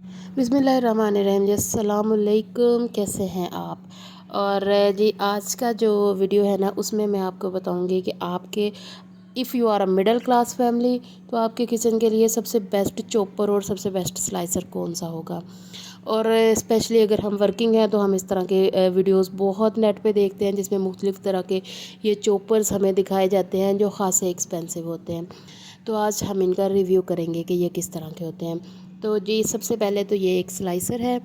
बिस्मिल्लाहिर्रहमानिर्रहीम जी, अस्सलामुअलैकुम। कैसे हैं आप? और जी आज का जो वीडियो है ना, उसमें मैं आपको बताऊंगी कि आपके if you are a middle class family तो आपके किचन के लिए सबसे बेस्ट चॉपर और सबसे बेस्ट स्लाइसर कौन सा होगा। और स्पेशली अगर हम वर्किंग हैं तो हम इस तरह के वीडियोस बहुत नेट पे देखते हैं जिसमें मुख्तलिफ़ तरह के ये चॉपर्स हमें दिखाए जाते हैं जो ख़ासे एक्सपेंसिव होते हैं। तो आज हम इनका रिव्यू करेंगे कि ये किस तरह के होते हैं। तो जी सबसे पहले तो ये एक स्लाइसर है।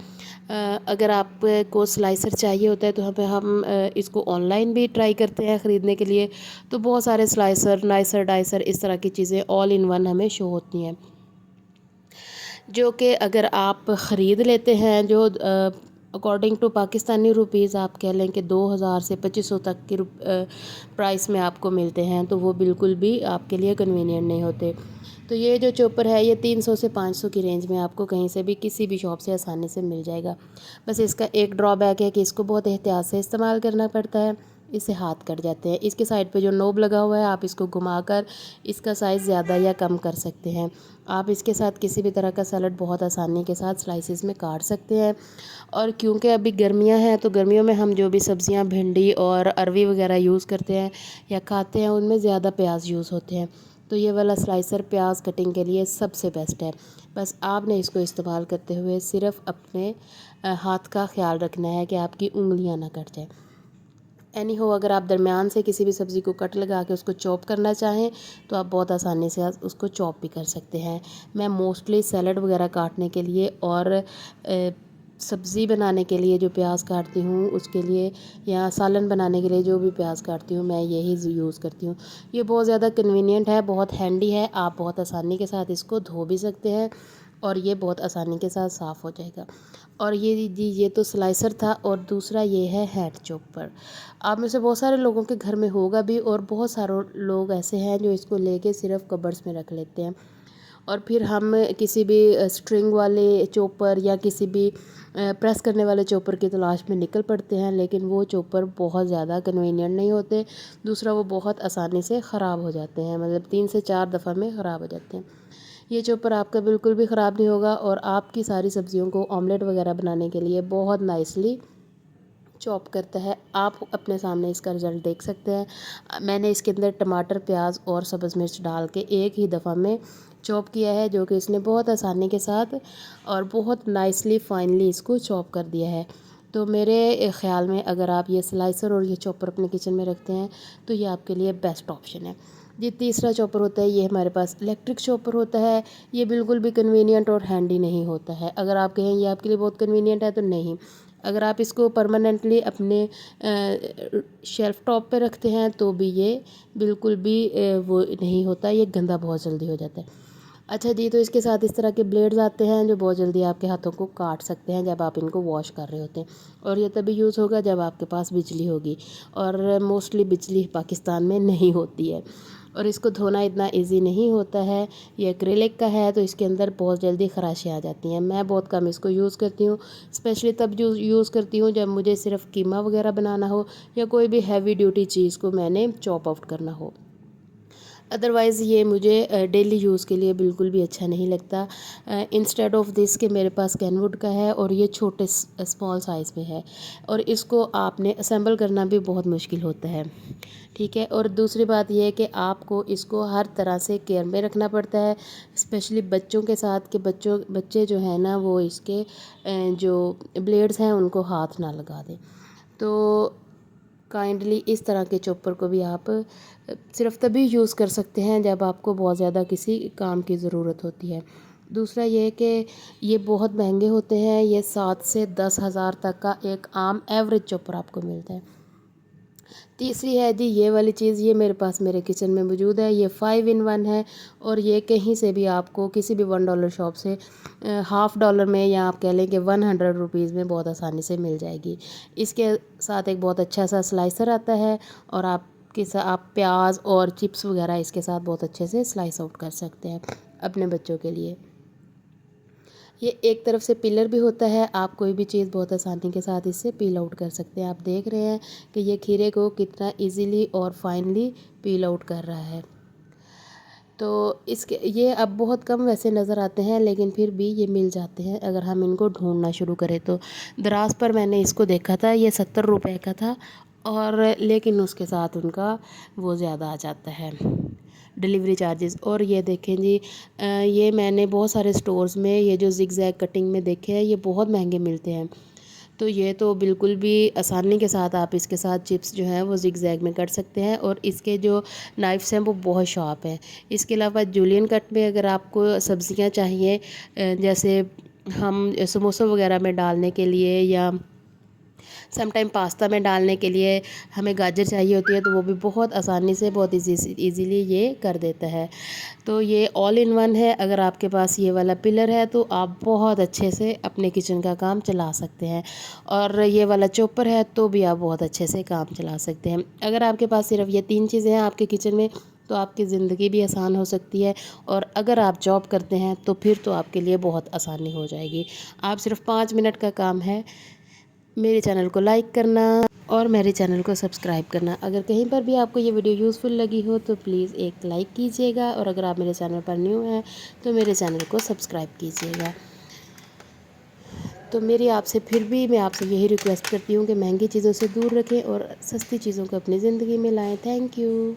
अगर आपको स्लाइसर चाहिए होता है तो हम इसको ऑनलाइन भी ट्राई करते हैं ख़रीदने के लिए। तो बहुत सारे स्लाइसर, नाइसर, डाइसर इस तरह की चीज़ें ऑल इन वन हमें शो होती हैं, जो कि अगर आप ख़रीद लेते हैं जो अकॉर्डिंग टू पाकिस्तानी रुपीज़ आप कह लें कि 2000 से 2500 तक की प्राइस में आपको मिलते हैं, तो वो बिल्कुल भी आपके लिए कन्वीनियंट नहीं होते। तो ये जो चॉपर है ये 300 से 500 की रेंज में आपको कहीं से भी किसी भी शॉप से आसानी से मिल जाएगा। बस इसका एक ड्रॉबैक है कि इसको बहुत एहतियात से इस्तेमाल करना पड़ता है, इससे हाथ कट जाते हैं। इसके साइड पे जो नोब लगा हुआ है आप इसको घुमाकर इसका साइज़ ज़्यादा या कम कर सकते हैं। आप इसके साथ किसी भी तरह का सलाद बहुत आसानी के साथ स्लाइसिस में काट सकते हैं। और क्योंकि अभी गर्मियां हैं तो गर्मियों में हम जो भी सब्ज़ियां भिंडी और अरवी वगैरह यूज़ करते हैं या खाते हैं उनमें ज़्यादा प्याज यूज़ होते हैं। तो ये वाला स्लाइसर प्याज कटिंग के लिए सबसे बेस्ट है। बस आपने इसको इस्तेमाल करते हुए सिर्फ अपने हाथ का ख्याल रखना है कि आपकी उंगलियां ना कट जाए। एनी हो, अगर आप दरमियान से किसी भी सब्ज़ी को कट लगा के उसको चॉप करना चाहें तो आप बहुत आसानी से उसको चॉप भी कर सकते हैं। मैं मोस्टली सैलड वगैरह काटने के लिए और सब्ज़ी बनाने के लिए जो प्याज काटती हूँ उसके लिए, या सालन बनाने के लिए जो भी प्याज काटती हूँ मैं यही यूज़ करती हूँ। ये बहुत ज़्यादा कन्वीनियंट है, बहुत हैंडी है, आप बहुत आसानी के साथ इसको धो भी सकते हैं और ये बहुत आसानी के साथ साफ़ हो जाएगा। और ये जी ये तो स्लाइसर था, और दूसरा ये है हैंड चॉपर। आप में से बहुत सारे लोगों के घर में होगा भी, और बहुत सारे लोग ऐसे हैं जो इसको लेके सिर्फ कबर्ड्स में रख लेते हैं। और फिर हम किसी भी स्ट्रिंग वाले चॉपर या किसी भी प्रेस करने वाले चॉपर की तलाश में निकल पड़ते हैं, लेकिन वो चॉपर बहुत ज़्यादा कन्वीनियंट नहीं होते। दूसरा वो बहुत आसानी से ख़राब हो जाते हैं, मतलब 3 से 4 दफ़ा में ख़राब हो जाते हैं। ये चॉपर आपका बिल्कुल भी ख़राब नहीं होगा और आपकी सारी सब्जियों को ऑमलेट वगैरह बनाने के लिए बहुत नाइसली चॉप करता है। आप अपने सामने इसका रिज़ल्ट देख सकते हैं। मैंने इसके अंदर टमाटर, प्याज और सब्ज़ मिर्च डाल के एक ही दफ़ा में चॉप किया है, जो कि इसने बहुत आसानी के साथ और बहुत नाइसली फाइनली इसको चॉप कर दिया है। तो मेरे ख़्याल में अगर आप ये स्लाइसर और ये चॉपर अपने किचन में रखते हैं तो ये आपके लिए बेस्ट ऑप्शन है। ये तीसरा चॉपर होता है, ये हमारे पास इलेक्ट्रिक चॉपर होता है। ये बिल्कुल भी कन्वीनियंट और हैंडी नहीं होता है। अगर आप कहें ये आपके लिए बहुत कन्वीनियंट है तो नहीं। अगर आप इसको परमानेंटली अपने शेल्फ टॉप पे रखते हैं तो भी ये बिल्कुल भी वो नहीं होता, ये गंदा बहुत जल्दी हो जाता है। अच्छा जी, तो इसके साथ इस तरह के ब्लेड्स आते हैं जो बहुत जल्दी आपके हाथों को काट सकते हैं जब आप इनको वॉश कर रहे होते हैं। और ये तभी यूज़ होगा जब आपके पास बिजली होगी, और मोस्टली बिजली पाकिस्तान में नहीं होती है। और इसको धोना इतना इजी नहीं होता है। ये एक्रेलिक का है तो इसके अंदर बहुत जल्दी खराशें आ जाती हैं। मैं बहुत कम इसको यूज़ करती हूँ, स्पेशली तब यूज़ करती हूँ जब मुझे सिर्फ कीमा वगैरह बनाना हो या कोई भी हैवी ड्यूटी चीज़ को मैंने चॉप आउट करना हो। अदरवाइज़ ये मुझे डेली यूज़ के लिए बिल्कुल भी अच्छा नहीं लगता। इंस्टेड ऑफ दिस के मेरे पास कैनवुड का है और ये छोटे स्मॉल साइज़ में है, और इसको आपने असेंबल करना भी बहुत मुश्किल होता है। ठीक है, और दूसरी बात यह है कि आपको इसको हर तरह से केयर में रखना पड़ता है, स्पेशली बच्चों के साथ, कि बच्चे जो है ना वो इसके जो ब्लेड्स हैं उनको हाथ ना लगा दें। तो काइंडली इस तरह के चॉपर को भी आप सिर्फ तभी यूज़ कर सकते हैं जब आपको बहुत ज़्यादा किसी काम की ज़रूरत होती है। दूसरा ये है कि ये बहुत महंगे होते हैं, ये 7 से 10 हज़ार तक का एक आम एवरेज चॉपर आपको मिलता है। तीसरी है जी ये वाली चीज़, ये मेरे पास मेरे किचन में मौजूद है। ये 5 इन 1 है, और ये कहीं से भी आपको किसी भी $1 शॉप से $1/2 में, या आप कह लें कि 100 रुपीज़ में बहुत आसानी से मिल जाएगी। इसके साथ एक बहुत अच्छा सा स्लाइसर आता है, और आप प्याज और चिप्स वगैरह इसके साथ बहुत अच्छे से स्लाइस आउट कर सकते हैं अपने बच्चों के लिए। ये एक तरफ से पिलर भी होता है, आप कोई भी चीज़ बहुत आसानी के साथ इससे पील आउट कर सकते हैं। आप देख रहे हैं कि ये खीरे को कितना इजीली और फाइनली पील आउट कर रहा है। तो इसके ये अब बहुत कम वैसे नज़र आते हैं, लेकिन फिर भी ये मिल जाते हैं अगर हम इनको ढूंढना शुरू करें तो। दराज पर मैंने इसको देखा था, ये 70 रुपए का था, और लेकिन उसके साथ उनका वो ज़्यादा आ जाता है डिलीवरी चार्जेस। और ये देखें जी, ये मैंने बहुत सारे स्टोर्स में ये जो जिगजैग कटिंग में देखे हैं, ये बहुत महंगे मिलते हैं। तो ये तो बिल्कुल भी आसानी के साथ आप इसके साथ चिप्स जो हैं वो जिगजैग में कट सकते हैं, और इसके जो नाइफ्स हैं वो बहुत शार्प हैं। इसके अलावा जूलियन कट में अगर आपको सब्ज़ियां चाहिए, जैसे हम समोसों वगैरह में डालने के लिए, या सम टाइम पास्ता में डालने के लिए हमें गाजर चाहिए होती है, तो वो भी बहुत आसानी से, बहुत इजीली ये कर देता है। तो ये ऑल इन वन है। अगर आपके पास ये वाला पिलर है तो आप बहुत अच्छे से अपने किचन का काम चला सकते हैं, और ये वाला चॉपर है तो भी आप बहुत अच्छे से काम चला सकते हैं। अगर आपके पास सिर्फ ये 3 चीज़ें हैं आपके किचन में, तो आपकी ज़िंदगी भी आसान हो सकती है। और अगर आप जॉब करते हैं तो फिर तो आपके लिए बहुत आसानी हो जाएगी। आप सिर्फ 5 मिनट का काम है, मेरे चैनल को लाइक करना और मेरे चैनल को सब्सक्राइब करना। अगर कहीं पर भी आपको ये वीडियो यूज़फुल लगी हो तो प्लीज़ एक लाइक कीजिएगा, और अगर आप मेरे चैनल पर न्यू हैं तो मेरे चैनल को सब्सक्राइब कीजिएगा। तो मेरी आपसे फिर भी मैं आपसे यही रिक्वेस्ट करती हूँ कि महंगी चीज़ों से दूर रखें और सस्ती चीज़ों को अपनी ज़िंदगी में लाएं। Thank you.